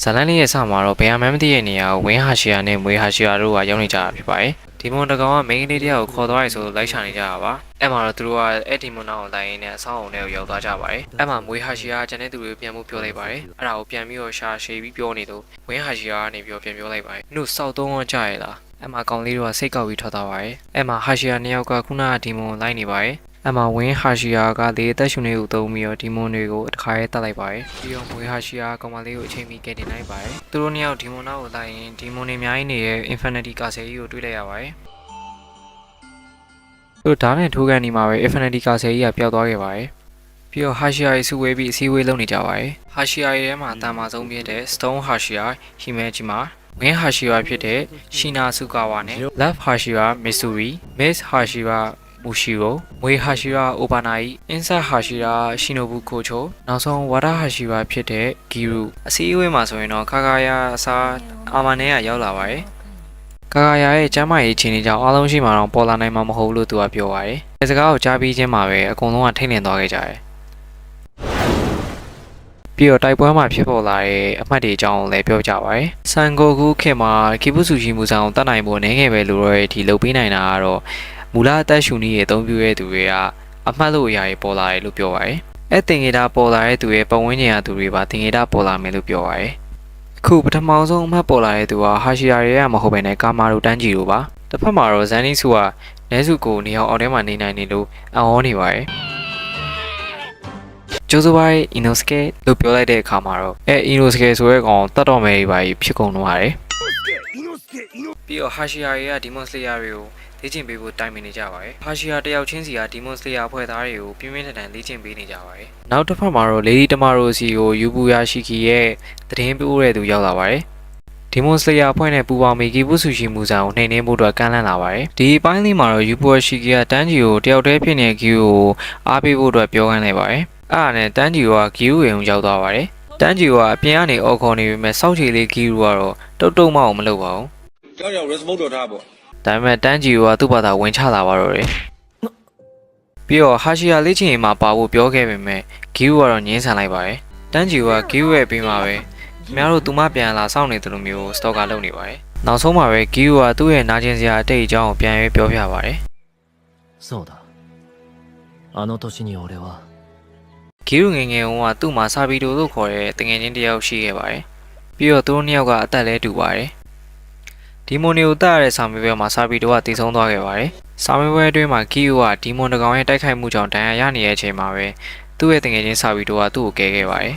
ဇာလန်လေးရဲ့အစမှာတော့ဘယ်အမှန်းမသိတဲ့နေရာကိုဝင်းဟာရှီယာနဲ့မွေဟာရှီယာတို့ကရောက်နေကြတာဖြစ်ပါတယ်ဒီမွန်တကောင်ကမိန်းကလေးတယောက်ကိုခေါ်သွားရဲဆိုလို့လိုက်ရှာနေကြတာပါအဲ့မှာတော့သူတို့ကအဲ့ဒီမွန်နာကိုလိုက်ရင်းနဲ့အဆောင်အုံထဲကိုရောက်သွားကြပါတယ်အဲ့မှာမွေဟာရှီယာကျန်တဲ့သူတွေပြန်မှုပြောလိုက်ပါတယ်အဲ့ဒါကိုပြန်ပြီးတော့ရှာရှည်ပြီးပြောနေလို့ဝင်းဟာရှီယာကနေပြီးတော့ပြန်ပြောလိုက်ပါတယ်နုစောက်သုံးတော့ကြရလားအဲ့မှာကောင်လေးတို့ကစိတ်ကောက်ပြီးထွက်သွားပါတယ်အဲ့မှာဟာရှီယာနှစ်ယောက်ကခုနကဒီမွန်လိုက်နေပါတယ်အမဝင်းဟာရှီယာကလေတက်ရှူနေကိုသုံးပြီးတော့ဒီမွန်တွေကိုတစ်ခါရဲတတ်လိုက်ပါတယ်ပြီးတော့မွေဟာရှီယာကောင်မလေးကိုအချိန်မီကယ်တင်လိုက်ပါတယ်သူတို့နှစ်ယောက်ဒီမွန်နာကိုလိုက်ရင်ဒီမွန်တွေအများကြီးနေတဲ့ Infinity ကာဆယ်ကြီးကိုတွေ့လိုက်ရပါတယ်သူတို့ဓာတ်နဲ့ထိုးကန်နေမှာပဲ Infinity ကာဆယ်ကြီးကပျောက်သွားခဲ့ပါတယ်ပြီးတော့ဟာရှီယာရဲ့စုဝေးပြီးအစည်းအဝေးလုပ်နေကြပါတယ်ဟာရှီယာရဲ့ထဲမှာအတန်မာဆုံးဖြစ်တဲ့ Stone ဟာရှီယာ Himejima ဝင်းဟာရှီယာဖြစ်တဲ့ Shina Sukawa နဲ့ Love ဟာရှီယာ Mitsuri Miss ဟာရှီယာမူရှီရိုမွေဟာရှီရာအိုဘာနာအအင်းဆာဟာရှီရာရှီနိုဘူးကိုချိုနောက်ဆုံးဝါဒဟာရှီရာဖြစ်တဲ့ဂီရူအစည်းအဝေးမှာဆိုရင်တော့ခါခါယာအစားအာမန်နဲ့ကရောက်လာပါတယ်ခါခါယာရဲ့ကျမ်းမာရေးအခြေအနေကြောင့်အားလုံးရှိမှတော့ပေါ်လာနိုင်မှာမဟုတ်လို့သူကပြောပါတယ်ဒီစကားကိုကြားပြီးချင်းမှာပဲအကုန်လုံးကထိတ်လန့်သွားခဲ့ကြတယ်ပြီးတော့တိုက်ပွဲမှာဖြစ်ပေါ်လာတဲ့အမှတ်တွေအကြောင်းလည်းပြောကြပါတယ်ဆန်ဂိုကူခေတ်မှာကီပုစုရှိမှုဆောင်တတ်နိုင်ဖို့နေခဲ့ပဲလို့တော့ဒီလုပ်ပေးနိုင်တာကတော့မူလအသက်ရှူနည်းရဲ့အသုံးပြုရတဲ့သူတွေကအမှတ်လို့အရာတွေပေါ်လာတယ်လို့ပြောပါတယ်။အဲ့တင်ငေတာပေါ်လာတဲ့သူရဲ့ပတ်ဝန်းကျင်ကသူတွေပါတင်ငေတာပေါ်လာမယ်လို့ပြောပါတယ်။အခုပထမဆုံးအမှတ်ပေါ်လာတဲ့သူကဟာရှီယာရဲ့မဟုတ်ဘဲနဲ့ကာမာတို့တန်းကြီးတို့ပါ။တစ်ဖက်မှာတော့ဇန်နီစုကနဲစုကိုနေအောင်အောက်ထဲမှာနေနိုင်နေလို့အံ့ဩနေပါတယ်။ကျိုးစိုးပိုင်းအီနိုစကေလို့ပြောလိုက်တဲ့အခါမှာတော့အီနိုစကေဆိုတဲ့ကောင်တတ်တော်မယ်တွေပါဖြစ်ကုန်တော့ရတယ်။ပြီးတော့ဟာရှီယာရဲ့ဒီမွန်စလီယာတွေကိုလေ့ကျင့်ပေးဖို့တိုင်ပင်နေကြပါတယ်။ဟာရှီယာတယောက်ချင်းစီကဒီမွန်စလီယာဖွဲ့သားတွေကိုပြင်းပြင်းထန်ထန်လေ့ကျင့်ပေးနေကြပါတယ်။နောက်တစ်ဖက်မှာတော့လေဒီတမာရိုစီကိုယူဘူယာရှိကီရဲ့သတင်းပို့တဲ့သူရောက်လာပါတယ်။ဒီမွန်စလီယာဖွဲ့နဲ့ပူပေါင်းပြီးကီပုစုရှိမှုဆောင်ကိုနှိမ်နှင်းဖို့အတွက်ကမ်းလှမ်းလာပါတယ်။ဒီအပိုင်းလေးမှာတော့ယူဘူယာရှိကီကတန်းဂျီကိုတယောက်တည်းဖြစ်နေတဲ့ကီကိုအားပေးဖို့အတွက်ပြောခိုင်းလိုက်ပါတယ်။အဲ့ဒါနဲ့တန်းဂျီကကီကိုရုံရောက်သွားပါတယ်။တန်းဂျီကအပြင်ကနေအော်ခေါ်နေပေမဲ့စောက်ချီလေးကီကတော့တုတ်မှအောင်မလုပ်ပါဘူး။ကြောက်ကြောက် resmote တော့ထားပေါ့ဒါပေမဲ့တန်းဂျီကသူ့ဘာသာဝင်ချလာပါတော့တယ်ပြီးတော့ဟာရှီယာလေးချင်းမှာပါဖို့ပြောခဲ့ပေမဲ့ဂီယူကတော့ငင်းဆန်လိုက်ပါတယ်တန်းဂျီကဂီယူရဲ့ပြီးမှာပဲခင်ဗျားတို့သူမပြန်လာစောင့်နေတယ်လို့မျိုးစတော့ကလုပ်နေပါတယ်နောက်ဆုံးမှာပဲဂီယူကသူ့ရဲ့နာကျင်စရာအတိတ်အကြောင်းကိုပြန်ရွေးပြောပြပါတယ်そうだあの年に俺はဂီယူငယ်ငယ်ကသူ့မှာစာဘီတိုလို့ခေါ်တဲ့တငယ်ချင်းတယောက်ရှိခဲ့ပါတယ်ပြီးတော့သူတို့နှစ်ယောက်ကအသက်လဲတူပါတယ်ဒီမွန်တွေကိုတတ်ရတဲ့စာမေးပွဲမှာစာပီတိုကတည်ဆုံးသွားခဲ့ပါတယ်။စာမေးပွဲအတွင်းမှာကီယိုကဒီမွန်တကောင်ရဲ့တိုက်ခိုက်မှုကြောင့်ဒဏ်ရာရနေတဲ့အချိန်မှာပဲသူ့ရဲ့တငယ်ချင်းစာပီတိုကသူ့ကိုကယ်ခဲ့ပါတယ်။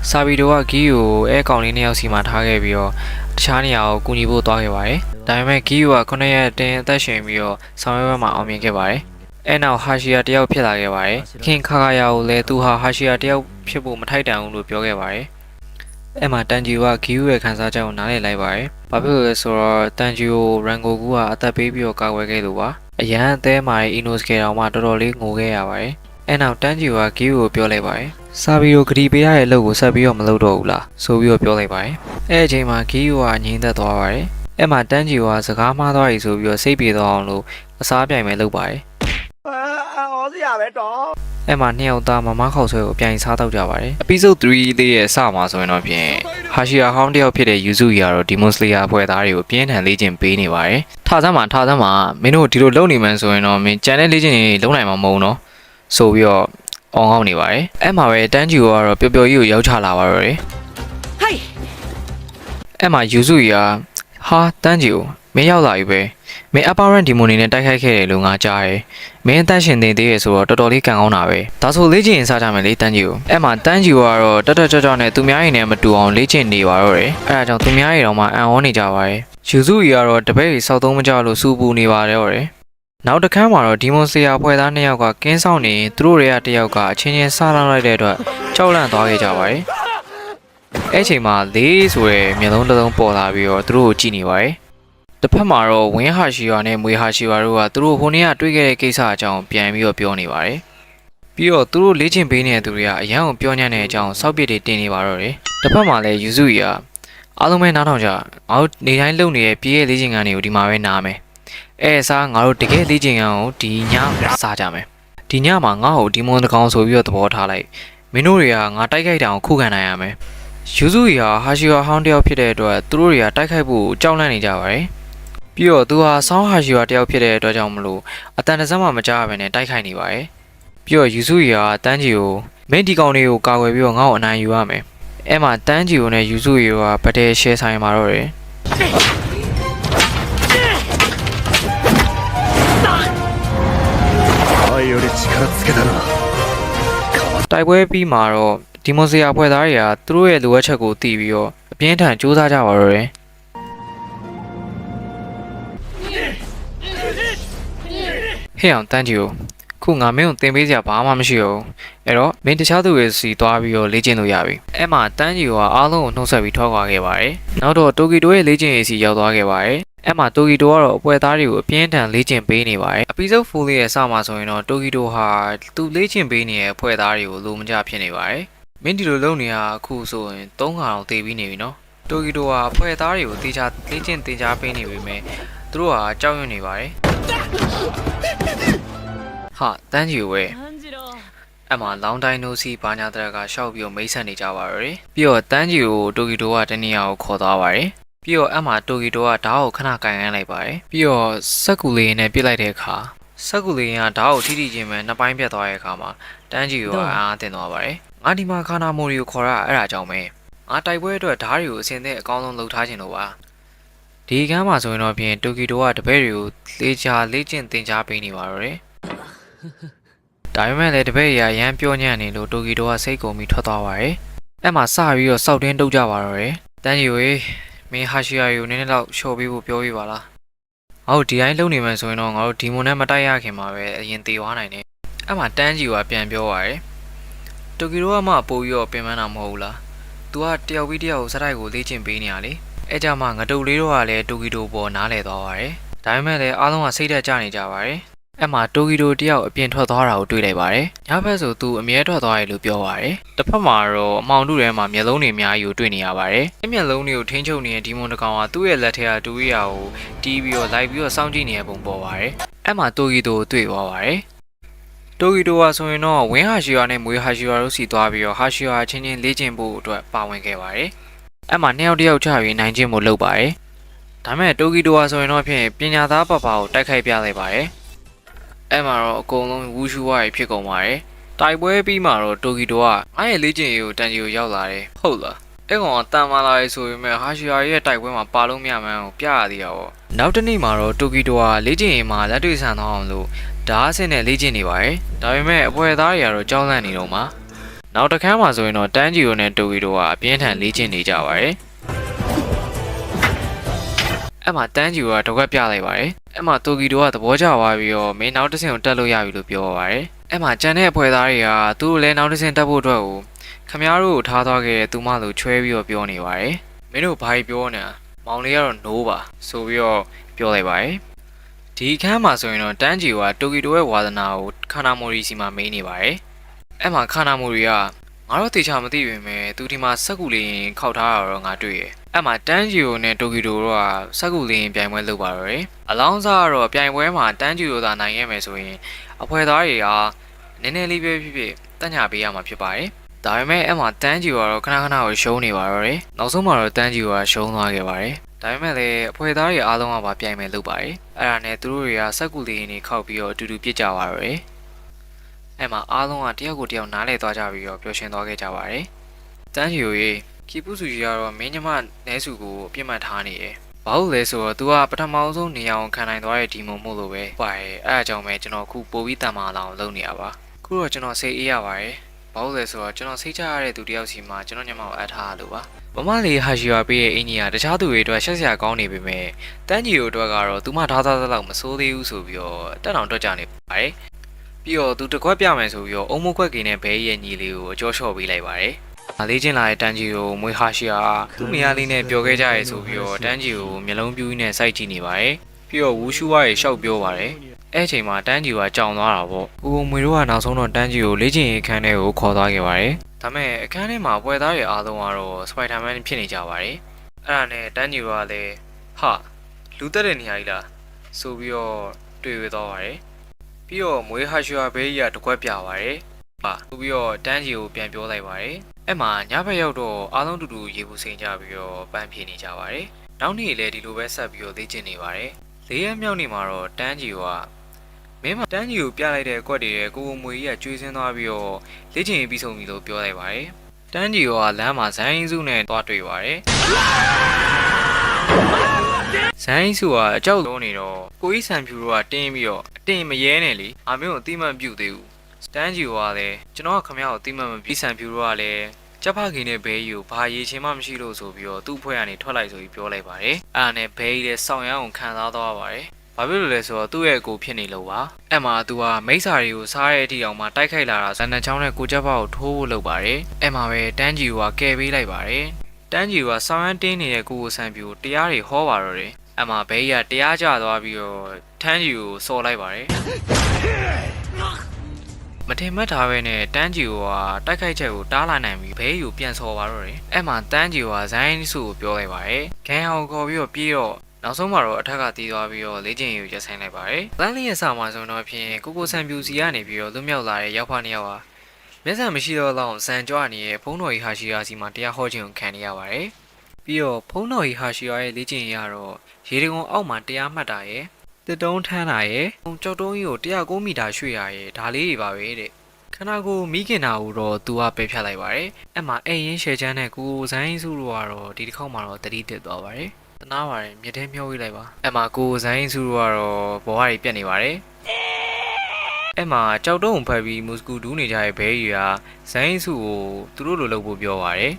စာပီတိုကကီယိုကိုအဲကောင်လေးနှစ်ယောက်စီမှာထားခဲ့ပြီးတော့တခြားနေရာကိုကူညီဖို့သွားခဲ့ပါတယ်။ဒါပေမဲ့ကီယိုက9ရက်တင်းအသက်ရှင်ပြီးတော့စာမေးပွဲမှာအောင်မြင်ခဲ့ပါတယ်။အဲနောက်ဟာရှီယာတယောက်ဖြစ်လာခဲ့ပါတယ်။ခင်ခါခါယာကိုလည်းသူဟာရှီယာတယောက်ဖြစ်ဖို့မထိုက်တန်ဘူးလို့ပြောခဲ့ပါတယ်။အဲ့မှာတန်ဂျီကဂီယူရဲ့ခန်းစားချက်ကိုနားလည်လိုက်ပါတယ်။ဘာဖြစ်လို့လဲဆိုတော့တန်ဂျီကိုရန်ဂိုကူကအသက်ပေးပြီးတော့ကာကွယ်ခဲ့လို့ပါ။အရန်အသေးမှာအီနိုစကေတောင်မှတော်တော်လေးငိုခဲ့ရပါတယ်။အဲ့နောက်တန်ဂျီကဂီယူကိုပြောလိုက်ပါတယ်။စာဘီကိုဂရီပေးရတဲ့အလုပ်ကိုဆက်ပြီးတော့မလုပ်တော့ဘူးလားဆိုပြီးတော့ပြောလိုက်ပါတယ်။အဲ့အချိန်မှာဂီယူကငြိမ်သက်သွားပါတယ်။အဲ့မှာတန်ဂျီကစကားမှားသွားပြီဆိုပြီးတော့စိတ်ပြေသွားအောင်လို့အစားပြိုင်မယ်လုပ်ပါတယ်။အော်စရာပဲတော့အဲ့မှာနှစ်ယောက်သားမမခေါက်ဆွဲကိုပြန်စားတော့ကြပါတယ်။ Episode 3လေးရဲ့အစမှာဆိုရင်တော့ဖြင့်ဟာရှီယာဟောင်းတယောက်ဖြစ်တဲ့ယူဇူရီကတော့ဒီမွန်စလီယာအဖွဲ့သားတွေကိုပြင်းထန်လေ့ကျင့်ပေးနေပါတယ်။ထားစမ်းမှာမင်းတို့ဒီလိုလုပ်နေမှန်းဆိုရင်တော့မင်းကြံတဲ့လေ့ကျင့်တွေလုံးနိုင်မှာမဟုတ်နော်။ဆိုပြီးတော့အောင်အောင်နေပါတယ်။အဲ့မှာပဲတန်းဂျီကတော့ပျော်ပျော်ကြီးကိုရောက်ချလာပါတော့တယ်။ဟိုင်အဲ့မှာယူဇူရီကဟာတန်းဂျီကိုမင်းရောက်လာပြီပဲမင်း apparent demon နေနဲ့တိုက်ခိုက်ခဲ့တယ်လို့ငါကြားတယ်မင်းအသက်ရှင်နေသေးရဆိုတော့တော်တော်လေးကံကောင်းတာပဲဒါဆိုလေ့ကျင့်ရင်စားကြမယ်လေတန်းကြီးကိုအဲ့မှာတန်းကြီးကတော့တက်တက်ကြွကြွနဲ့သူများရင်နဲ့မတူအောင်လေ့ကျင့်နေပါတော့တယ်အဲ့ဒါကြောင့်သူများရင်တော့မှအံ့ဩနေကြပါတယ်ယူစုကြီးကတော့တပည့်ကြီးစောက်သုံးမကြလို့စူပူနေပါတယ်ဟောတယ်နောက်တစ်ခါမှာတော့ဒီမွန်စလီယာဖွဲ့သားနှစ်ယောက်ကကင်းဆောင်နေသူတို့တွေကတယောက်ကအချင်းချင်းစားလောင်းလိုက်တဲ့အတွက်ကြောက်လန့်သွားခဲ့ကြပါတယ်အဲ့ချိန်မှာလေးဆိုတဲ့မျက်လုံးတစ်လုံးပေါ်လာပြီးတော့သူတို့ကိုကြည့်နေပါတယ်တစ်ဖက်မှာတော့ဝင်းဟာရှီယာနဲ့မွေဟာရှီယာတို့ကသူတို့ဟိုနေ့ကတွေ့ခဲ့တဲ့ကိစ္စအကြောင်းပြန်ပြီးတော့ပြောနေပါတယ်။ပြီးတော့သူတို့လေ့ကျင့်ပေးနေတဲ့သူတွေကအရန်ကိုပြောညံ့တဲ့အကြောင်းစောက်ပစ်တွေတင်နေပါတော့တယ်။တစ်ဖက်မှာလည်းယူစုကြီးကအားလုံးပဲနားထောင်ကြ။ငါတို့နေတိုင်းလုပ်နေတဲ့ပြေးရဲ့လေ့ကျင့်ခန်းတွေကိုဒီမှာပဲနားမယ်။အဲစားငါတို့တကယ်လေ့ကျင့်ခန်းကိုဒီညစားကြမယ်။ဒီညမှာငါ့ကိုဒီမွန်တကောင်ဆိုပြီးတော့သဘောထားလိုက်။ မင်းတို့တွေကငါတိုက်ခိုက်တာကိုခုခံနိုင်ရမယ်ယူစုရီဟာဟာရှီဝါဟောင်းတယောက်ဖြစ်တဲ့အတွက်သူတို့တွေကတိုက်ခိုက်ဖို့ကြောက်လန့်နေကြပါတယ်ပြီးတော့သူဟာဆောင်းဟာရှီဝါတယောက်ဖြစ်တဲ့အတွက်ကြောင့်မလို့အတန်တစမှမကြားဘဲနဲ့တိုက်ခိုက်နေပါတယ်ပြီးတော့ယူစုရီဟာတန်းကြီးကိုမင်းဒီကောင်လေးကိုကာကွယ်ပြီးတော့ငါ့ကိုအနိုင်ယူရမယ်အဲ့မှာတန်းကြီးကိုနဲ့ယူစုရီကဗတ်တဲရှယ်ဆိုင်မှာတော့တယ်前より力つけたな。 တိုက်ပွဲပြီးမှာတော့ဒီမိုစီယာဖွဲ့သားတွေကသူတို့ရဲ့လိုအပ်ချက်ကိုသိပြီးတော့အပြင်းထန်စူးစမ်းကြပါတော့တယ်ဟဲ့အောင်တန်းကြီးကိုခုငါမင်းကိုတင်ပေးစရာဘာမှမရှိဘူးအဲ့တော့မင်းတခြားသူတွေစီသွားပြီးတော့လေ့ကျင့်လို့ရပြီအဲ့မှာတန်းကြီးကအားလုံးကိုနှုတ်ဆက်ပြီးထွက်ခွာခဲ့ပါတယ်နောက်တော့တိုကီတိုရဲ့လေ့ကျင့်ရေးစီရောက်သွားခဲ့ပါတယ်အဲ့မှာတိုကီတိုကတော့အပွဲသားတွေကိုအပြင်းထန်လေ့ကျင့်ပေးနေပါတယ်အပီဆိုဖူလေးရဲ့စမှာဆိုရင်တော့တိုကီတိုဟာသူလေ့ကျင့်ပေးနေတဲ့အပွဲသားတွေကိုလိုမကျဖြစ်နေပါတယ်မင်းဒီလိုလုပ်နေတာအခုဆိုရင်3ခါတော့တည်ပြီးနေပြီနော်တိုကီတိုဟာအဖွဲသားတွေကိုတေချာလေ့ကျင့်တင်ကြားပေးနေပေမဲ့သူတို့ဟာကြောက်ရွံ့နေပါတယ်ဟာတန်းကြီးဝဲအမှလောင်းတိုင်းနိုးစီဘာညာတရကရှောက်ပြီးမိတ်ဆက်နေကြပါတော့တယ်ပြီးတော့တန်းကြီးကိုတိုကီတိုကတနေရာကိုခေါ်သွားပါတယ်ပြီးတော့အမှတိုကီတိုကဓာတ်ကိုခဏကန်ရမ်းလိုက်ပါတယ်ပြီးတော့စက်ကူလေးနဲ့ပြစ်လိုက်တဲ့အခါစက်ကူလေးကဓာတ်ကိုထိထိချင်းပဲနှစ်ပိုင်းပြတ်သွားတဲ့အခါမှာတန်းကြီးကအားတင်သွားပါတယ်ငါဒီမှာခါနာမိုရီကိုခေါ်ရအဲ့ဒါကြောင့်ပဲငါတိုက်ပွဲအတွက်ဓာတ်တွေကိုအစင်သင့်အကောင်းဆုံးလုပ်ထားခြင်းလို့ပါဒီကမ်းမှာဆိုရင်တော့ဖြင့်တိုကီတိုကတပည့်တွေကိုလေ့ကျင့်သင်ကြားပေးနေပါတော့တယ်ဒါပေမဲ့လည်းတပည့်ရရမ်းပြောညံ့နေလို့တိုကီတိုကစိတ်ကုန်ပြီးထွက်သွားပါတယ်အဲ့မှာစပြီးတော့စောက်တင်းတုတ်ကြပါတော့တယ်တန်းကြီးဝေးမင်းဟာရှီယာကိုနည်းနည်းတော့ရှော့ပေးဖို့ပြောပြပါလားဟုတ်ဒီတိုင်းလုံနေမှဆိုရင်တော့ငါတို့ဒီမွန်နဲ့မတိုက်ရခင်မှာပဲအရင်တေသွားနိုင်တယ်အဲ့မှာတန်းကြီးကပြန်ပြောပါတယ်တိုကီတိုကမှပို့ပြီးတော့ပြင်ပန်းတာမဟုတ်ဘူးလားသူကတယောက်ပြီးတယောက်စတိုက်ကိုလေ့ကျင့်ပေးနေရလေအဲ့ကြမှာငတုတ်လေးတော့ကလည်းတိုကီတိုပေါ်နားလဲသွားပါတယ်ဒါပေမဲ့လည်းအားလုံးကစိတ်သက်ကြနေကြပါတယ်အဲ့မှာတိုကီတိုတယောက်အပြင်ထွက်သွားတာကိုတွေ့လိုက်ပါတယ်ညဘက်ဆိုသူအမြဲထွက်သွားတယ်လို့ပြောပါတယ်တစ်ဖက်မှာတော့အမောင်တို့ထဲမှာမျက်လုံးတွေအများကြီးကိုတွေ့နေရပါတယ်အဲ့မျက်လုံးတွေကိုထိန်းချုပ်နေတဲ့ဒီမွန်တကောင်ကသူ့ရဲ့လက်ထဲကတူရီယာကိုတီးပြီးတော့လိုက်ပြီးတော့စောင့်ကြည့်နေတဲ့ပုံပေါ်ပါတယ်အဲ့မှာတိုကီတိုကိုတွေ့သွားပါတယ်တိုကီတိုကဆိုရင်တော့ဝင်းဟာရှီယာနဲ့မွေဟာရှီယာတို့စီသွားပြီးတော့ဟာရှီယာချင်းချင်းလေ့ကျင့်ဖို့အတွက်ပါဝင်ခဲ့ပါတယ်အဲ့မှာနှစ်ယောက်တစ်ယောက်ချပြီးနိုင်ချင်းဖို့လုပ်ပါတယ်ဒါမဲ့တိုကီတိုကဆိုရင်တော့ဖြင့်ပညာသားပပကိုတိုက်ခိုက်ပြလိုက်ပါတယ်အဲ့မှာတော့အကုန်လုံးဝူရှူဝါးဖြစ်ကုန်ပါတယ်တိုက်ပွဲပြီးမှတော့တိုကီတိုကအားရဲ့လေ့ကျင့်ရေးကိုတန်ကြီးကိုရောက်လာတယ်ဟုတ်လားအဲ့ကောင်ကတန်မာလာရေးဆိုပေမဲ့ဟာရှီယာရဲ့တိုက်ပွဲမှာပါလို့မရမှန်းကိုပြရသေးတာပေါ့နောက်တစ်နေ့မှာတော့တိုကီတိုကလေ့ကျင့်ရေးမှာလက်တွေ့ဆန်သွားအောင်လို့ဓာတ်အဆင့်နဲ့လေ့ကျင့်နေပါတယ်ဒါပေမဲ့အပွဲသားတွေကတော့ကြောက်လန့်နေတော့မှာနောက်တစ်ခါမှဆိုရင်တော့တန်းဂျီယိုနဲ့တိုကီတိုကအပြင်းထန်လေ့ကျင့်နေကြပါတယ်အဲ့မှာတန်းဂျီယိုကတော့ကပြလိုက်ပါတယ်အဲ့မှာတိုကီတိုကသဘောကျသွားပြီးတော့မင်းနောက်တစ်ဆင့်ကိုတက်လို့ရပြီလို့ပြောပါတယ်အဲ့မှာကျန်တဲ့အဖွဲ့သားတွေကသူ့ကိုလည်းနောက်တစ်ဆင့်တက်ဖို့အတွက်ကိုခမားတို့ကိုထားသွားခဲ့တဲ့သူမလိုချွဲပြီးတော့ပြောနေပါတယ်မင်းတို့ဘာကြီးပြောနေတာမောင်လေးကတော့ no ပါဆိုပြီးတော့ပြောလိုက်ပါတယ်ဒီခန်းမှာဆိုရင်တော့တန်းဂျီကတိုကီတိုရဲ့ဝါသနာကိုခါနာမိုရီစီမှာမေးနေပါတယ်အဲ့မှာခါနာမိုရီကငါတို့တေချာမသိပေမဲ့သူဒီမှာစက်ကူလေးခောက်ထားတာတော့ငါတွေ့ရအဲ့မှာတန်းဂျီကိုနဲ့တိုကီတိုတို့ကစက်ကူလေးပြိုင်ပွဲလုပ်ပါတော့တယ်အလောင်းစားကတော့ပြိုင်ပွဲမှာတန်းဂျီတို့သာနိုင်ခဲ့မယ်ဆိုရင်အဖွဲ့သားတွေကနည်းနည်းလေးပဲဖြစ်ဖြစ်တက်ညာပေးရမှာဖြစ်ပါတယ်ဒါပေမဲ့အဲ့မှာတန်းဂျီကတော့ခဏခဏကိုရှုံးနေပါတော့တယ်နောက်ဆုံးမှာတော့တန်းဂျီကရှုံးသွားခဲ့ပါတယ်ဒါပေမဲ့လည်းအဖွဲ့သားတွေအားလုံးကပါပြိုင်မယ်လုပ်ပါတယ်အဲ့ဒါနဲ့သူတို့တွေကစက်ကူလေးနေခောက်ပြီးတော့အတူတူပြစ်ကြပါတော့တယ်အဲ့မှာအားလုံးကတယောက်ကိုတယောက်နားလဲသွားကြပြီးတော့ပျော်ရွှင်သွားခဲ့ကြပါတယ်တန်းဂျီကိုရေကီပူစုကြီးကတော့မင်းညမနဲစုကိုအပြစ်မှတ်ထားနေတယ်ဘာလို့လဲဆိုတော့ तू ကပထမဆုံးနေအောင်ခံနိုင်သွားတဲ့ဒီမုံမို့လို့ပဲပါတယ်အဲ့အကြောင်းပဲကျွန်တော်ခုပို့ပြီးတန်မာလာအောင်လုပ်နေရပါခုတော့ကျွန်တော်စိတ်အေးရပါတယ်ဘာလို့လဲဆိုတော့ကျွန်တော်စိတ်ချရတဲ့သူတယောက်စီမှာကျွန်တော်ညမကိုအပ်ထားလို့ပါမမလေးဟာရှီယာပေးရဲ့အင်ကြီးကတခြားသူတွေအတွက်ရှက်စရာကောင်းနေပေမဲ့တန်းကြီးတို့အတွက်ကတော့သူမှထားသားလောက်မစိုးသေးဘူးဆိုပြီးတော့တက်အောင်တွက်ကြနေပါတယ်ပြီးတော့သူတကွက်ပြမယ်ဆိုပြီးတော့အုံမခွက်ကင်းနဲ့ဘဲရဲ့ညီလေးကိုအကျော်လျှော့ပေးလိုက်ပါတယ်။လေးချင်းလာတဲ့တန်းကြီးကိုမွေဟာရှီယာသူ့မယားလေးနဲ့ပြောခဲ့ကြရဲဆိုပြီးတော့တန်းကြီးကိုမျက်လုံးပြူးနဲ့စိုက်ကြည့်နေပါတယ်။ပြီးတော့ဝူရှူဝါရေရှောက်ပြောပါတယ်။အဲ့အချိန်မှာတန်းကြီးကကြောင်သွားတာပေါ့။ဦးမွေတို့ကနောက်ဆုံးတော့တန်းကြီးကိုလေးချင်းအခန်းထဲကိုခေါ်သွားခဲ့ပါတယ်။ဒါမဲ့အခန်းထဲမှာပွဲသားတွေအားလုံးကတော့စပိုက်ဒါမန်ဖြစ်နေကြပါတယ်။အဲ့ဒါနဲ့တန်းကြီးကလည်းဟာလူတက်တဲ့နေရာကြီးလားဆိုပြီးတော့တွေ့ရသွားပါတယ်။ပြီးတော့မွေဟာရှီယာဘေးကြီးကတကွက်ပြပါတယ် ဟာပြီးတော့တန်းကြီးကိုပြန်ပြောလိုက်ပါတယ်အဲ့မှာညဘက်ရောက်တော့အားလုံးတူတူရေဘူးစိန်ကြပြီးတော့ပန်းဖြေနေကြပါတယ်နောက်နေ့လည်းဒီလိုပဲဆက်ပြီးတော့လေ့ကျင့်နေပါတယ်၄ရက်မြောက်နေ့မှာတော့တန်းကြီးကမင်းမတန်းကြီးကိုပြလိုက်တဲ့အကွက်တွေကိုမွေကြီးကကျွေးစင်းသွားပြီးတော့လေ့ကျင့်ရေးပြီးဆုံးပြီလို့ပြောလိုက်ပါတယ်တန်းကြီးကလမ်းမှာဇိုင်းစုနဲ့တွားတွေ့ပါတယ်ဇိုင်းစုကအကြောက်လုံးနေတော့ကိုကြီးဆန်ဖြူတို့ကတင်းပြီးတော့အတင်မရဲနဲ့လေအမင်းကိုအတိမတ်ပြုတ်သေးဘူးတန်းကြီးကလည်းကျွန်တော်ကခမရကိုအတိမတ်မပြီးဆန်ဖြူတို့ကလည်းကျဖခင်နဲ့ဘဲကြီးကိုဘာရည်ချင်းမှမရှိလို့ဆိုပြီးတော့သူ့ဖွဲ့ကနေထွက်လိုက်ဆိုပြီးပြောလိုက်ပါတယ်အဲ့ဒါနဲ့ဘဲကြီးလည်းစောင့်ရအောင်ခံစားသွားပါတယ်ဘာဖြစ်လို့လဲဆိုတော့သူ့ရဲ့ကိုဖြစ်နေလို့ပါအဲ့မှာသူကမိစ္ဆာတွေကိုစားတဲ့အထိအောင်မှတိုက်ခိုက်လာတာဇန်နချောင်းနဲ့ကိုကျဖကိုထိုးဖို့လုပ်ပါတယ်အဲ့မှာပဲတန်းကြီးကကယ်ပေးလိုက်ပါတယ်တန်းကြီးကစောင်းရမ်းတင်းနေတဲ့ကိုဆန်ပြူတရားတွေဟောပါတော့တယ်အမဘဲကြီးကတရားကျသွားပြီးတော့ထန်းကြီးကိုစော်လိုက်ပါတယ်မထင်မှတ်ထားပဲနဲ့တန်းကြီးကတိုက်ခိုက်ချက်ကိုတားလာနိုင်ပြီးဘဲကြီးကိုပြန်စော်ပါတော့တယ်အဲ့မှာတန်းကြီးကဇိုင်းစုကိုပြောလိုက်ပါတယ်ဂန်ဟောင်ခေါ်ပြီးတော့ပြေးတော့နောက်ဆုံးမှာတော့အထက်ကတီးသွားပြီးတော့လေ့ကျင့်ရေးကိုရပ်ဆိုင်းလိုက်ပါတယ်။လမ်းလေးရဲ့ဆာမှာဆိုတော့ဖြင့်ကိုဆန်ပြူစီကနေပြီးတော့လွတ်မြောက်လာတဲ့ရောက်ဖနှစ်ယောက်ဟာမျက်စံမရှိတော့လောက်စံကြွနေတဲ့ဖုံးတော်ကြီးဟာရှိရာစီမှာတရားဟောခြင်းကိုခံနေရပါတယ်။ပြီးတော့ဖုံးတော်ကြီးဟာရှိရာရဲ့လေ့ကျင့်ရေးကတော့ရေတံခွန်အောက်မှာတရားမှတ်တာရဲ့တစ်တုံးထမ်းတာရဲ့ကြောက်တုံးကြီးကို109မီတာရွှေ့ရရဲ့ဒါလေးတွေပါပဲတဲ့။ခဏကိုမိခင်နာကိုတော့သူကပယ်ဖြတ်လိုက်ပါတယ်။အဲ့မှာအိမ်ရင်းရှယ်ချမ်းနဲ့ကိုဇိုင်းစုတို့ကတော့ဒီတစ်ခေါက်မှာတော့တတိတက်သွားပါတယ်။တနာပါတယ်မြစ်ထဲမျောဝေးလိုက်ပါအဲ့မှာကိုဇိုင်းစုတို့ကတော့ဘောဟာတွေပြတ်နေပါတယ်အဲ့မှာကြောက်တုံးကိုဖက်ပြီးမုစကူဒူးနေကြတဲ့ဘဲကြီးကဇိုင်းစုကိုသူတို့လိုလုပ်ဖို့ပြောပါတယ်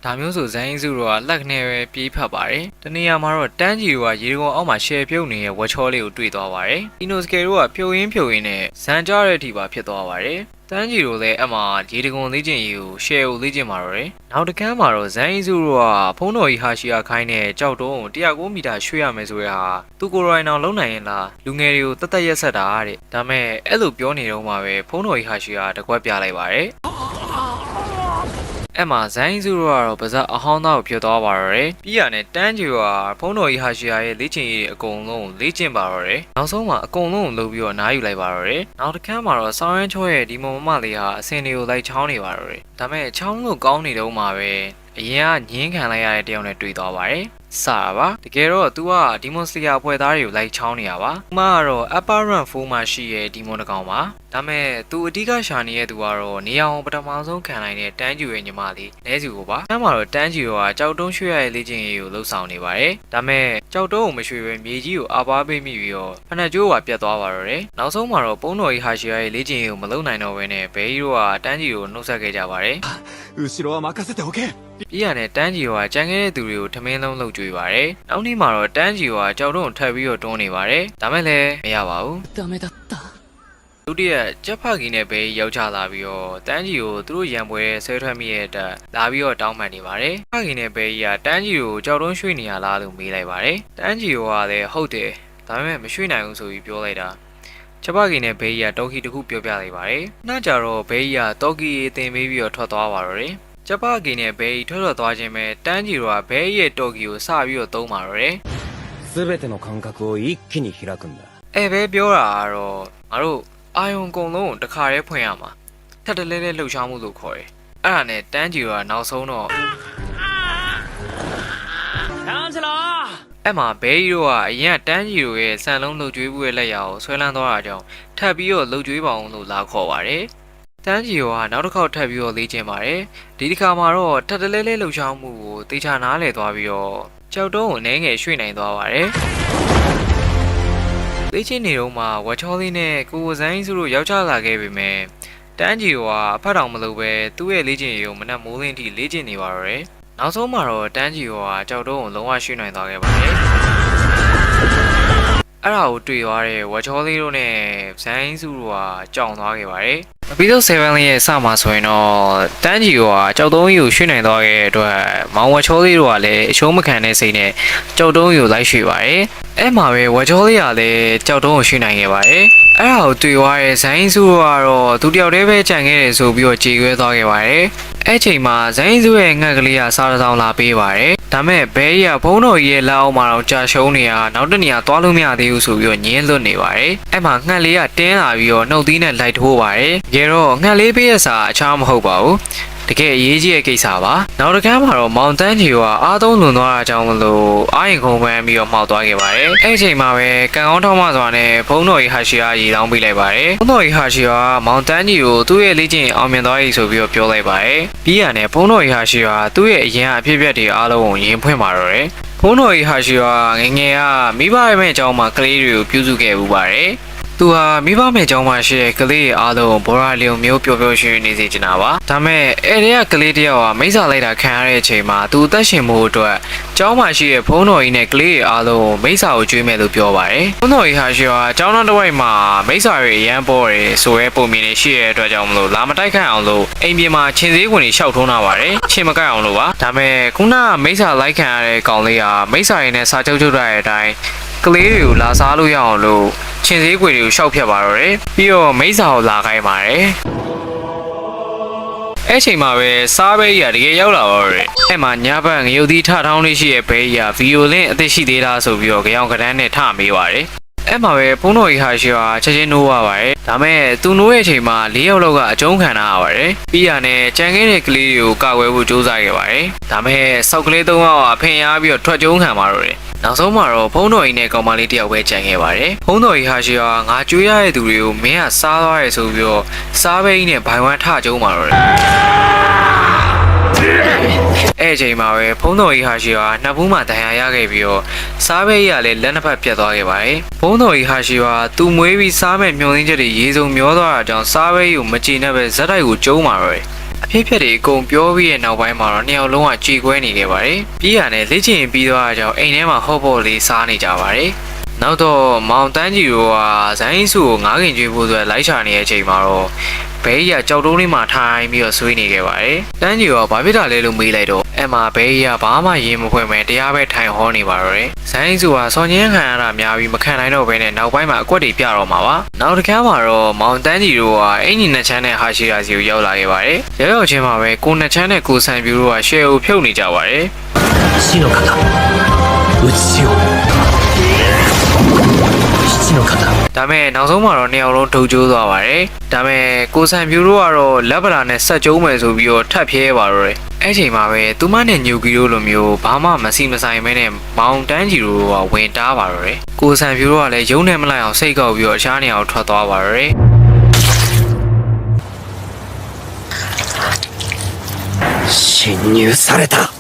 ဒါမျိုးဆိုဇိုင်းစုတို့ကလက်နဲ့ပဲပြေးဖတ်ပါတယ်တနေရာမှာတော့တန်းကြီးတို့ကရေကုံအောက်မှာရှယ်ပြုတ်နေတဲ့ဝက်ချောလေးကိုတွေ့သွားပါတယ်အီနိုစကေတို့ကဖြုတ်ရင်းနဲ့ဇန်ကြတဲ့အထိပါဖြစ်သွားပါတယ်တန်းကြီးတို့လည်းအမှရေတကုံလေးချင်းရေကိုရှယ်ကိုလေးချင်းမှာတော့တယ်နောက်တစ်ခါမှာတော့ဇိုင်းစုတို့ကဖုံးတော်ကြီးဟာရှိရခိုင်းတဲ့ကြောက်တုံးကို109မီတာရွှေ့ရမယ်ဆိုရဟာသူကိုရိုင်းအောင်လုံးနိုင်ရင်လားလူငယ်တွေကိုတတ်ရက်ဆက်တာတဲ့ဒါမဲ့အဲ့လိုပြောနေတော့မှပဲဖုံးတော်ကြီးဟာရှိရတကွက်ပြလိုက်ပါတယ်အဲ့မှာဇိုင်းစုတို့ကတော့ပါဇက်အဟောင်းသားကိုဖြစ်သွားပါတော့တယ်ပြီးရနဲ့တန်းကြီးကဖုံးတော်ကြီးဟာရှိရရဲ့လေ့ကျင့်ရေးအကုန်လုံးလေ့ကျင့်ပါတော့တယ်နောက်ဆုံးမှာအကုန်လုံးကိုလုပ်ပြီးတော့နားယူလိုက်ပါတော့တယ်နောက်တစ်ခါမှာတော့ဆောင်းရမ်းချောရဲ့ဒီမမလေးဟာအစင်တွေကိုလိုက်ချောင်းနေပါတော့တယ်ဒါမဲ့ချောင်းလို့ကောင်းနေတော့မှပဲအရင်ကညင်းခံလိုက်ရတဲ့တယောက်နဲ့တွေ့သွားပါတယ်စတာပါတကယ်တော့ तू ကဒီမွန်စလီယာအဖွဲ့သားတွေကိုလိုက်ချောင်းနေရပါဥမာကတော့ upper run 4မှာရှိရဲ့ဒီမွန်တကောင်ပါဒါမဲ့ तू အဓိကရှာနေတဲ့ तू ကတော့နေအောင်ပထမဆုံးခံနိုင်တဲ့တန်းကျူရဲ့ညီမလေးလဲစုကိုပါအဲ့မှာတော့တန်းကျူကကြောက်တုံးရွှေ့ရရဲ့လေ့ကျင့်ရေးကိုလှုပ်ဆောင်နေပါတယ်ဒါမဲ့ကြောက်တုံးကိုမရွှေ့ပဲမြေကြီးကိုအားပါပေးမိပြီးတော့ဖနက်ကျိုးကပြတ်သွားပါတော့တယ်နောက်ဆုံးမှာတော့ပုံတော်ကြီးဟာရှိရရဲ့လေ့ကျင့်ရေးကိုမလုပ်နိုင်တော့ဘဲနဲ့ဘဲကြီးတို့ကတန်းကျူကိုနှုတ်ဆက်ခဲ့ကြပါတယ်後ろは任せておけပြီးရတဲ့တန်းကြီးကကြံခဲ့တဲ့သူတွေကိုထမင်းလုံးလှုပ်ကြွေးပါတယ်နောက်နေ့မှာတော့တန်းကြီးကကြောက်တုံးကိုထပ်ပြီးတော့တွန်းနေပါတယ်ဒါမဲ့လည်းမရပါဘူးダメだった。ဒုတိယကျက်ဖကီနဲ့ပဲရောက်ချလာပြီးတော့တန်းကြီးကိုသူတို့ရံပွဲဆွဲထွက်မိတဲ့အတွက်လာပြီးတော့တောင်းပန်နေပါတယ်ဖကီနဲ့ပဲကြီးကတန်းကြီးကိုကြောက်တုံးရွှေ့နေရလားလို့မေးလိုက်ပါတယ်တန်းကြီးကလည်းဟုတ်တယ်ဒါပေမဲ့မရွှေ့နိုင်ဘူးဆိုပြီးပြောလိုက်တာကျပကီနဲ့ဘေးကြီးကတော်ကီတစ်ခုပြောပြလိုက်ပါတယ်။နောက်ကြတော့ဘေးကြီးကတော်ကီအတင်ပေးပြီးတော့ထွက်သွားပါတော့တယ်။ကျပကီနဲ့ဘေးကြီးထွက်သွားခြင်းပဲတန်းကြီးတို့ကဘေးကြီးရဲ့တော်ကီကိုစပြီးတော့သုံးပါတော့တယ်「すべての感覚を一気に開くんだ」အဲပဲပြောတာကတော့ငါတို့အာယုံကုံလုံးကိုတစ်ခါတည်းဖွင့်ရမှာထပ်တလဲလဲလှုပ်ရှားမှုလို့ခေါ်တယ်။အဲ့ဒါနဲ့တန်းကြီးကနောက်ဆုံးတော့အဲ့မှာဘေးကြီးတို့ကအရင်ကတန်းကြီးတို့ရဲ့ဆန်လုံးလှုပ်ကြွေးမှုရဲ့လက်ရာကိုဆွဲလန်းသွားတာကြောင့်ထပ်ပြီးတော့လှုပ်ကြွေးပါအောင်လို့လာခေါ်ပါတယ်။တန်းကြီးကနောက်တစ်ခေါက်ထပ်ပြီးတော့လေ့ကျင့်ပါတယ်။ဒီတစ်ခါမှာတော့ထပ်တလဲလဲလှုပ်ရှားမှုကိုတေချာနားလည်သွားပြီးတော့ကြောက်တုံးကိုနှဲငယ်ရွှေ့နိုင်သွားပါတယ်။လေ့ကျင့်နေတော့မှဝက်ချောလေးနဲ့ကိုဇိုင်းစုတို့ရောက်ချလာခဲ့ပေမဲ့တန်းကြီးကအဖတ်တော်မလို့ပဲသူ့ရဲ့လေ့ကျင့်ရေးကိုမနက်မိုးလင်းထိလေ့ကျင့်နေပါတော့တယ်။နောက်ဆုံးမှာတော့တန်းကြီးကကြောက်တုံးကိုလုံးဝရွှေ့နိုင်သွားခဲ့ပါတယ်။အဲ့ဒါကိုတွေ့သွားတဲ့ဝက်ချောလေးတို့နဲ့ဇိုင်းစုတို့ကကြောင်သွားခဲ့ပါတယ်။ပြီးတော့7လေးရဲ့စမှာဆိုရင်တော့တန်းကြီးကကြောက်တုံးကြီးကိုရွှေ့နိုင်သွားခဲ့တဲ့အတွက်မောင်ဝက်ချောလေးတို့ကလည်းအရှုံးမခံတဲ့စိတ်နဲ့ကြောက်တုံးကြီးကိုလိုက်ရွှေ့ပါတယ်။အဲ့မှာပဲဝက်ချောလေးကလည်းကြောက်တုံးကိုရွှေ့နိုင်ခဲ့ပါတယ်။ အဲ့ဒါကိုတွေ့သွားတဲ့ဇိုင်းစုကတော့သူတယောက်တည်းပဲကြံခဲ့တယ်ဆိုပြီးတော့ကြေခွဲသွားခဲ့ပါတယ်အဲ့ချိန်မှာဇိုင်းစုရဲ့ငှက်ကလေးကစားတစ်စောင်းလာပေးပါတယ်ဒါမဲ့ဘဲကြီးကဘုံတော်ကြီးရဲ့လက်အောက်မှာတော့ကြာရှုံးနေတာနောက်တစ်နေရာသွားလို့မရသေးဘူးဆိုပြီးတော့ညင်းလွတ်နေပါတယ်အဲ့မှာငှက်လေးကတင်းလာပြီးတော့နှုတ်သီးနဲ့လိုက်ထိုးပါတယ်ကြတော့ငှက်လေးပေးရစာအခြားမဟုတ်ပါဘူးတကယ်အရေးကြီးတဲ့ကိစ္စပါနောက်တစ်ခါမှာတော့မောင်တန်းကြီးကအားသုံးလွန်သွားတာကြောင့်မလို့အာရင်ခုံပန်းပြီးတော့မှောက်သွားခဲ့ပါတယ်အဲ့အချိန်မှာပဲကံကောင်းထောက်မစွာနဲ့ဘုံတော်ကြီးဟာရှီယာရေလောင်းပေးလိုက်ပါတယ်ဘုံတော်ကြီးဟာရှီယာမောင်တန်းကြီးကိုသူ့ရဲ့လေ့ကျင့်အောင်မြင်သွားပြီဆိုပြီးတော့ပြောလိုက်ပါတယ်ပြီးရတဲ့ဘုံတော်ကြီးဟာရှီယာသူ့ရဲ့အရင်အဖြစ်အပျက်တွေအားလုံးကိုရင်ဖွင့်ပါတော့တယ်ဘုံတော်ကြီးဟာရှီယာငငယ်ကမိဘရဲ့အကြောင်းမှာကလေးတွေကိုပြုစုခဲ့မှုပါတယ်သူဟာမိဘမဲ့ကျောင်းမှာရှိတဲ့ကလေးအားလုံးဘောရာလီယုံမျိုးပျော်ပျော်ရွှင်နေစေချင်တာပါဒါမဲ့အဲ့ဒီကကလေးတယောက်ကမိစ္ဆာလိုက်တာခံရတဲ့အချိန်မှာသူအသက်ရှင်မှုအတွက်ကျောင်းမှာရှိတဲ့ဘုန်းတော်ကြီးနဲ့ကလေးအားလုံးမိစ္ဆာကိုကျွေးမယ်လို့ပြောပါတယ်ဘုန်းတော်ကြီးဟာရှိကကျောင်းသားတစ်ဝိုက်မှာမိစ္ဆာတွေအရန်ပေါ်တယ်ဆိုရဲပုံမြင်နေရှိတဲ့အတွက်ကြောင့်မလို့လာမတိုက်ခိုက်အောင်လို့အိမ်ပြင်မှာခြင်စည်းခွင်တွေရှောက်ထုံးတာပါတယ်ခြင်မကိုက်အောင်လို့ပါဒါမဲ့ခုနကမိစ္ဆာလိုက်ခံရတဲ့ကောင်လေးဟာမိစ္ဆာရင်းနဲ့စာချုပ်ချုပ်ထားတဲ့အတိုင်းကလေးတွေကိုလာစားလို့ရအောင်လို့ခြင်စည်းခွေတွေကိုရှောက်ဖြတ်ပါတော့တယ်ပြီးတော့မိစ္ဆာကိုလာခိုင်းပါတယ်အဲ့ချိန်မှာပဲစားဘေးကြီးကတကယ်ရောက်လာတော့တယ်အဲ့မှာညဘက်ငရုတ်သီးထထောင်းလေးရှိရဲ့ဘေးကြီးကဗီယိုလင်းအသက်ရှိသေးတာဆိုပြီးတော့ကြောင်ကတန်းနဲ့ထမေးပါတယ်အဲ့မှာပဲဖုန်းတော်ကြီးဟာရှိကချက်ချင်းနိုးသွားပါတယ်ဒါမဲ့သူနိုးရဲ့အချိန်မှာ၄ယောက်လောက်ကအကျုံးခံထားရပါတယ်ပြီးရနဲ့ကြံခဲ့တဲ့ကလေးတွေကိုကာကွယ်ဖို့ကြိုးစားခဲ့ပါတယ်ဒါမဲ့စောက်ကလေး၃ယောက်ကဖင်ရပြီးတော့ထွက်ကျုံးခံပါတော့တယ်နောက်ဆုံးမှာတော့ဖုန်းတော်ကြီးနဲ့ကောင်မလေးတယောက်ပဲကြံခဲ့ပါတယ်ဖုန်းတော်ကြီးဟာရှိကငါကျွေးရတဲ့သူတွေကိုမင်းကစားသွားရဲဆိုပြီးတော့စားဘေးကြီးနဲ့ဘိုင်ဝမ်ထကျုံးပါတော့တယ်အဲ့အချိန်မှာပဲဖုန်းတော်ကြီးဟာရှိကနှစ်ဖူးမှဒဏ်ရာရခဲ့ပြီးတော့စားဘေးကြီးကလည်းလက်နှစ်ဖက်ပြတ်သွားခဲ့ပါတယ်ဖုန်းတော်ကြီးဟာရှိကသူ့မွေးပြီးစားမဲ့မျောလင်းချက်တွေရေစုံမျောသွားတာကြောင့်စားဘေးကြီးကိုမကြည်နဲ့ပဲဇက်တိုက်ကိုကျုံးပါတော့တယ်အဖြစ်ဖြစ်တွေအကုန်ပြောပြီးရဲ့နောက်ပိုင်းမှာတော့နှစ်ယောက်လုံးကကြေကွဲနေခဲ့ပါတယ်ပြီးရနဲ့လေ့ကျင့်ပြီးသွားတာကြောင့်အိမ်ထဲမှာဟော့ပေါ့လေးစားနေကြပါတယ်နောက်တော့မောင်တန်းကြီးတို့ကဇိုင်းစုကိုငားခင်ကျွေးဖို့အတွက်လိုက်ချနေတဲ့အချိန်မှာတော့ဘဲကြီးကကြောက်တုံးလေးမှာထိုင်ပြီးတော့ဆွေးနေခဲ့ပါတယ်တန်းကြီးကဘာဖြစ်တာလဲလို့မေးလိုက်တော့အဲ့မှာဘဲကြီးကဘာမှရေးမဖွင့်မဲတရားပဲထိုင်ဟောနေပါတော့တယ်ဇိုင်းစုကစော်ညင်းခံရတာများပြီးမခံနိုင်တော့ဘဲနဲ့နောက်ပိုင်းမှာအကွက်တွေပြတော့မှာပါနောက်တစ်ခါမှာတော့မောင်တန်းကြီးတို့ကအင်ဂျင်နှစ်ချမ်းနဲ့ဟာရှိရာစီကိုရောက်လာခဲ့ပါတယ်ရောက်ချင်းမှာပဲကိုနှစ်ချမ်းနဲ့ကိုဆန်ပြူတို့ကရှယ်ကိုဖြုတ်နေကြပါတယ်死の方討ちしよう七の方ဒါမဲ့နောက်ဆုံးမှာတော့နှစ်ယောက်လုံးဒုတ်ကျိုးသွားပါတယ်ဒါမဲ့ကိုဆန်ပြူတို့ကတော့လက်ပလာနဲ့ဆက်ကျုံးမယ်ဆိုပြီးတော့ထပ်ဖြဲပါတော့တယ်အဲ့ချိန်မှာပဲသူမနဲ့ညူကီတို့လိုမျိုးဘာမှမစီမဆိုင်မဲနဲ့မောင်တန်းကြီးတို့ကဝင်တားပါတော့တယ်ကိုဆန်ပြူတို့ကလည်းရုံးနဲ့မလိုက်အောင်စိတ်ကောက်ပြီးတော့အခြားနေရာကိုထွက်သွားပါတော့တယ်侵入された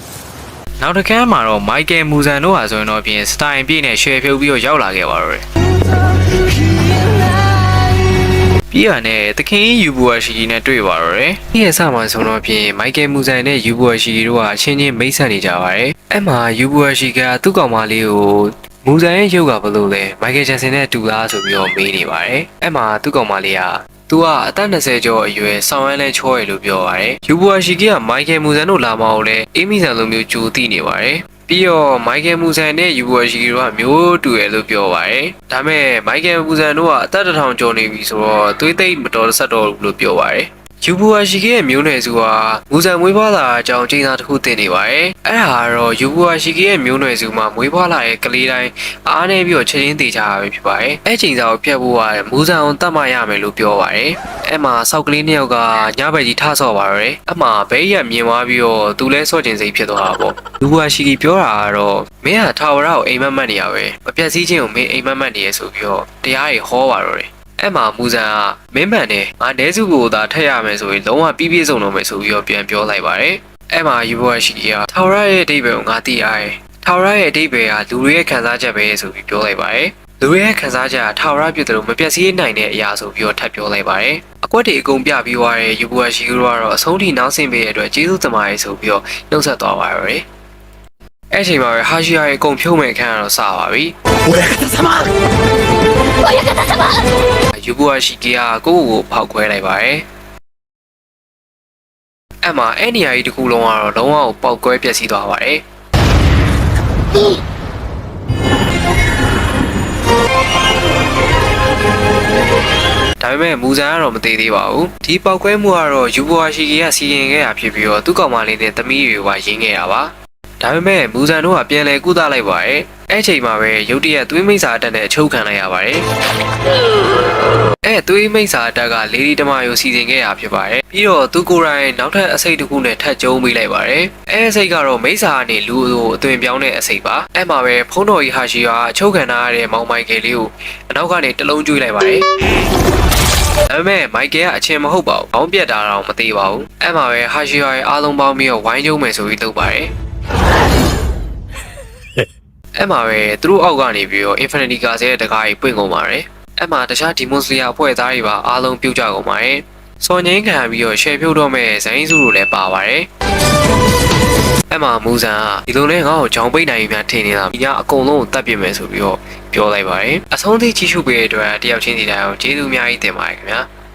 နောက်တစ်ခါမှာတော့မိုက်ကယ်မူဇန်တို့ဟာဆိုရင်တော့ပြင်စတိုင်ပြည့်နဲ့ရှယ်ဖြုတ်ပြီးတော့ရောက်လာခဲ့ပါတော့တယ်ပြီးရနဲ့သခင်ယူဘူအာရှီနဲ့တွေ့ပါတော့တယ်ဒီရဲ့အစမှဆိုတော့ပြင်မိုက်ကယ်မူဇန်နဲ့ယူဘူအာရှီတို့ကအချင်းချင်းမိတ်ဆက်နေကြပါတယ်အဲ့မှာယူဘူအာရှီကသူ့ကောင်မလေးကိုမူဇန်ရဲ့ရုပ်ကဘလို့လဲမိုက်ကယ်ဂျန်ဆင်နဲ့တူလားဆိုပြီးတော့မေးနေပါတယ်အဲ့မှာသူ့ကောင်မလေးကသူကအသက်20ကျော်အရွယ်ဆောင်းရမ်းလဲချောရလို့ပြောပါတယ်ယူဘူအာရှီကမိုက်ကယ်မူဇန်တို့လာမအောင်လဲအေးမီဆန်လိုမျိုးကြိုသိနေပါတယ်ပြီးတော့မိုက်ကယ်မူဇန်နဲ့ယူဘူအာရှီတို့ကမျိုးတူရလို့ပြောပါတယ်ဒါမဲ့မိုက်ကယ်မူဇန်တို့ကအသက်1000ကျော်နေပြီဆိုတော့သွေးသိပ်မတော်ဆက်တော့ဘူးလို့ပြောပါတယ်ယူဘူအာရှီရဲ့မျိုးနွယ်စုဟာမူဇန်မွေးဖွားလာအကြောင်းကျင်းစာတစ်ခုတင်နေပါတယ်အဲ့ဒါကတော့ယူဘူအာရှီရဲ့မျိုးနွယ်စုမှာမွေးဖွားလာတဲ့ကလေးတိုင်းအားနေပြီးတော့ချက်ချင်းတည်ကြတာပဲဖြစ်ပါတယ်အဲ့ကျင်းစာကိုဖျက်ဖို့ကမူဇန်အောင်တတ်မှရမယ်လို့ပြောပါတယ်အဲ့မှာစောက်ကလေးနှစ်ယောက်ကညဘက်ကြီးထဆော့ပါတော့တယ်အဲ့မှာဘဲကြီးကမြင်သွားပြီးတော့သူလဲဆော့ကျင်စိတ်ဖြစ်သွားတာပေါ့ယူဘူအာရှီပြောတာကတော့မင်းကထာဝရကိုအိမ်မက်မက်နေရပဲမပြတ်စည်းခြင်းကိုမင်းအိမ်မက်မက်နေရဆိုပြီးတော့တရားကြီးဟောပါတော့တယ်အဲ့မှာမူဇန်ကမင်းမှန်တယ်ငါနဲစုကိုသာထည့်ရမယ်ဆိုရင်လုံးဝပြည့်ပြည့်စုံတော့မယ်ဆိုပြီးတော့ပြန်ပြောလိုက်ပါတယ်အဲ့မှာယူဘောရှိကထာဝရရဲ့အဓိပ္ပာယ်ကိုငါသိရတယ်ထာဝရရဲ့အဓိပ္ပာယ်ကလူတွေရဲ့ခံစားချက်ပဲဆိုပြီးပြောလိုက်ပါတယ်လူတွေရဲ့ခံစားချက်ကထာဝရပြည့်တယ်လို့မပြတ်စည်းနိုင်တဲ့အရာဆိုပြီးတော့ထပ်ပြောလိုက်ပါတယ်အကွက်တွေအကုန်ပြပြီးသွားတဲ့ယူဘောရှိကတော့အဆုံးထိနောက်ဆင့်ပေးတဲ့အတွက်ကျေးဇူးတင်ပါတယ်ဆိုပြီးတော့နှုတ်ဆက်သွားပါတော့တယ်အဲ့ချိန်မှာပဲဟာရှိယာရဲ့ကုံဖြုံးမဲ့ခန်းကတော့စပါပြီယူဘူအာရှီကကိုကိုဖောက်ခွဲလိုက်ပါတယ်အဲ့မှာအဲ့နေရာကြီးတစ်ခုလုံးကတော့လုံးဝပေါက်ကွဲပျက်စီးသွားပါတယ် ဒါပေမဲ့မူဇန်ကတော့မသေးသေးပါဘူးဒီပောက်ကွဲမှုကတော့ယူဘွာရှိကီကစီရင်ခဲ့တာဖြစ်ပြီးတော့သူ့ကောင်မလေးနဲ့သမီးတွေကရင်းခဲ့တာပါဒါပေမဲ့မူဇန်တို့ကပြန်လဲကုသလိုက်ပါတယ်အဲ့ချိန်မှာပဲရုတ်တရက်သွေးမိတ်စာအတက်နဲ့အချုပ်ခံလိုက်ရပါတယ်သွေးမိတ်စာအတက်ကလေဒီတမယိုစီစဉ်ခဲ့တာဖြစ်ပါတယ်ပြီးတော့သူကိုယ်တိုင်နောက်ထပ်အစိတ်တစ်ခုနဲ့ထပ်ကျုံးပေးလိုက်ပါတယ်အစိတ်ကတော့မိတ်စာကနေလူကိုအသွင်ပြောင်းတဲ့အစိတ်ပါအဲ့မှာပဲဖုန်းတော်ကြီးဟာရှိကအချုပ်ခံထားရတဲ့မောင်မိုက်ကယ်လေးကိုအနောက်ကနေတလုံးကျွေးလိုက်ပါတယ်ဒါပေမဲ့မိုက်ကယ်ကအချင်းမဟုတ်ပါဘူး။ဘောင်းပြက်တာတော့မသေးပါဘူး။အဲ့မှာပဲဟာရှိယာရဲ့အားလုံးပေါင်းပြီးတော့ဝိုင်းကျုံမယ်ဆိုပြီးလုပ်ပါတယ်။အဲ့မှာပဲသူတို့အောက်ကနေပြီးတော့ Infinity ကားရဲ့တကားကြီးပွင့်ကုန်ပါတယ်။အဲ့မှာတခြား Demon Slayer အဖွဲ့သားတွေပါအားလုံးပြုတ်ကြကုန်ပါတယ်။စော်ငိမ့်ခံပြီးတော့ share ဖြုတ်တော့မဲ့ဇိုင်းစုတို့လည်းပါပါတယ်။အဲ့မှာမူဇန်ကဒီလိုနဲ့ငါ့ကိုကြောင်ပိတ်နိုင်ပြီများထင်နေတာ။ဒီကအကုန်လုံးကိုတတ်ပြစ်မယ်ဆိုပြီးတော့ပြောလိုက်ပါတယ်။အဆုံးထိချီရှုပေးတဲ့အတွက်တယောက်ချင်းစီတိုင်းကိုကျေးဇူးအများကြီးတင်ပါတယ်ခင်ဗျာ။